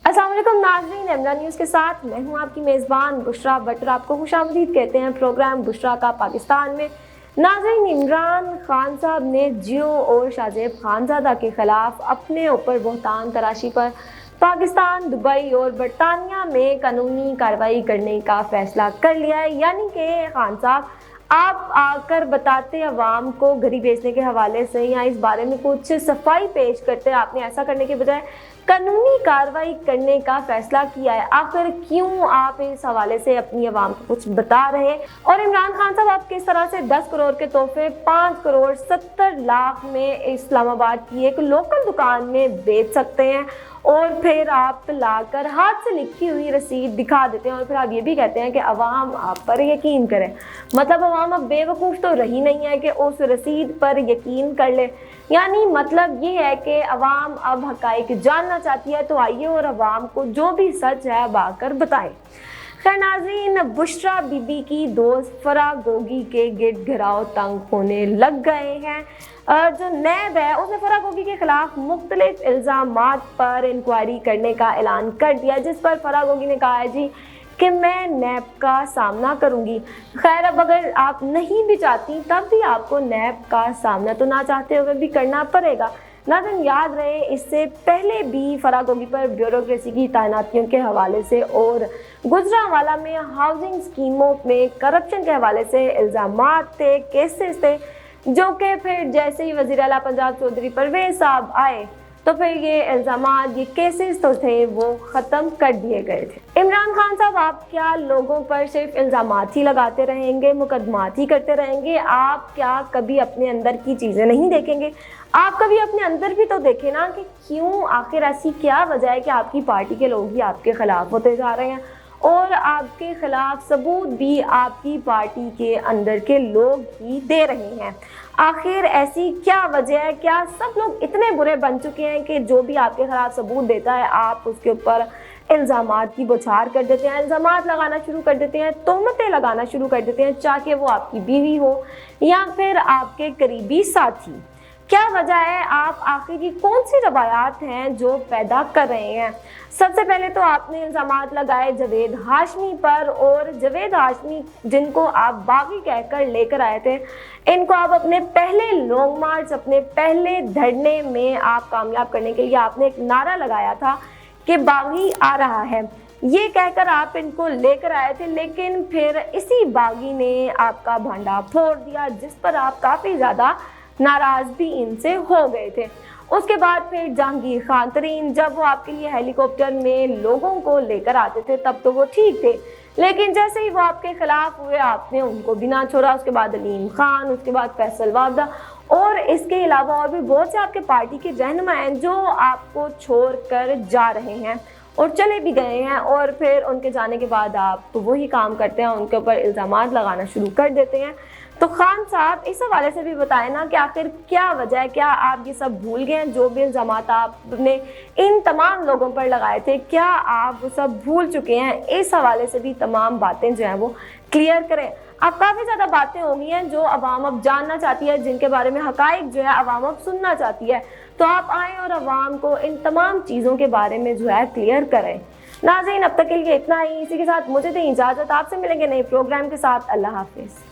अस्सलाम वालेकुम नाज़रीन, इमरान न्यूज़ के साथ मैं हूं आपकी मेज़बान बुशरा बटर। आपको खुशामदीद कहते हैं प्रोग्राम बुशरा का पाकिस्तान में। नाज़रीन, इमरान खान साहब ने जियो और शाहजेब खानज़ादा के ख़िलाफ़ अपने ऊपर बहतान तराशी पर पाकिस्तान, दुबई और बरतानिया में कानूनी कार्रवाई करने का फ़ैसला कर लिया है। यानी कि खान साहब आप आकर बताते अवाम को घड़ी बेचने के हवाले से या इस बारे में कुछ सफाई पेश करते, आपने ऐसा करने के बजाय कानूनी कार्रवाई करने का फैसला किया है। आखिर क्यों आप इस हवाले से अपनी आवाम को कुछ बता रहे हैं? और इमरान खान साहब आप किस तरह से 10 करोड़ के तोहफे 5 करोड़ 70 लाख में इस्लामाबाद की एक लोकल दुकान में बेच सकते हैं और फिर आप लाकर हाथ से लिखी हुई रसीद दिखा देते हैं और फिर आप ये भी कहते हैं कि अवाम आप पर यकीन करें। मतलब अवाम अब बेवकूफ़ तो रही नहीं है कि उस रसीद पर यकीन कर ले। यानी मतलब ये है कि अवाम अब हक़ाइक़ जानना चाहती है, तो आइए और अवाम को जो भी सच है अब आकर बताएं। खैर नाज़रीन, बुशरा बीबी की दोस्त फराह गोगी के गिरद घिराव तंग होने लग गए हैं। जो नैब है उसने फराह गोगी के खिलाफ मुख्तलिफ इल्ज़ामात पर इंक्वायरी करने का ऐलान कर दिया, जिस पर फराह गोगी ने कहा है जी कि मैं नैब का सामना करूंगी। खैर अब अगर आप नहीं भी चाहती तब भी आपको नैब का सामना तो ना चाहते हुए भी करना पड़ेगा। नाज़रीन याद रहे, इससे पहले भी फराह गोगी पर ब्यूरोक्रेसी की तैनातियों के हवाले से और गुजरांवाला में हाउसिंग स्कीमों में करप्शन के हवाले से इल्ज़ामात थे, केसेस थे, जो कि फिर जैसे ही वज़ीर आला पंजाब चौधरी परवेज़ साहब आए तो फिर ये इल्ज़ामात, ये केसेस तो थे वो ख़त्म कर दिए गए थे। इमरान खान साहब आप क्या लोगों पर सिर्फ इल्ज़ामात ही लगाते रहेंगे, मुकदमात ही करते रहेंगे? आप क्या कभी अपने अंदर की चीज़ें नहीं देखेंगे? आप कभी अपने अंदर भी तो देखें ना कि क्यों, आखिर ऐसी क्या वजह है कि आपकी पार्टी के लोग ही आपके ख़िलाफ़ होते जा रहे हैं और आपके ख़िलाफ़ सबूत भी आपकी पार्टी के अंदर के लोग ही दे रहे हैं? आखिर ऐसी क्या वजह है? क्या सब लोग इतने बुरे बन चुके हैं कि जो भी आपके खिलाफ सबूत देता है आप उसके ऊपर इल्ज़ामात की बौछार कर देते हैं, इल्ज़ामात लगाना शुरू कर देते हैं, तोहमतें लगाना शुरू कर देते हैं, चाहे वो आपकी बीवी हो या फिर आपके करीबी साथी? क्या वजह है? आप आखिर की कौन सी रवायात हैं जो पैदा कर रहे हैं? सबसे पहले तो आपने इल्ज़ामात लगाए जावेद हाशमी पर, और जावेद हाशमी जिनको आप बागी कहकर लेकर आए थे, इनको आप अपने पहले लॉन्ग मार्च, अपने पहले धरने में आप कामयाब करने के लिए आपने एक नारा लगाया था कि बागी आ रहा है, ये कहकर आप इनको लेकर आए थे। लेकिन फिर इसी बागी ने आपका भांडा फोड़ दिया, जिस पर आप काफ़ी ज़्यादा नाराज़ भी इनसे हो गए थे। उसके बाद फिर जहांगीर खान तरीन, जब वो आपके लिए हेलीकॉप्टर में लोगों को लेकर आते थे तब तो वो ठीक थे, लेकिन जैसे ही वो आपके खिलाफ हुए आपने उनको भी ना छोड़ा। उसके बाद अलीम खान, उसके बाद फैसल वावदा और इसके अलावा और भी बहुत से आपके पार्टी के रहनुमा हैं जो आपको छोड़ कर जा रहे हैं और चले भी गए हैं, और फिर उनके जाने के बाद आप तो वही काम करते हैं, उनके ऊपर इल्ज़ामात लगाना शुरू कर देते हैं। तो खान साहब इस हवाले से भी बताएं ना कि आखिर क्या वजह है? क्या आप ये सब भूल गए हैं? जो भी इल्ज़ामात आपने इन तमाम लोगों पर लगाए थे, क्या आप वो सब भूल चुके हैं? इस हवाले से भी तमाम बातें जो हैं वो क्लियर करें। अब काफ़ी ज़्यादा बातें हो गई हैं जो अवाम अब जानना चाहती है, जिनके बारे में हक़ाइक़ जो है अवाम अब सुनना चाहती है, तो आप आएँ और अवाम को इन तमाम चीज़ों के बारे में जो है क्लियर करें। नाज़रीन अब तक के लिए इतना ही। इसी के साथ मुझे दें इजाज़त, आपसे मिलेंगे नए प्रोग्राम के साथ। अल्लाह हाफ़िज़।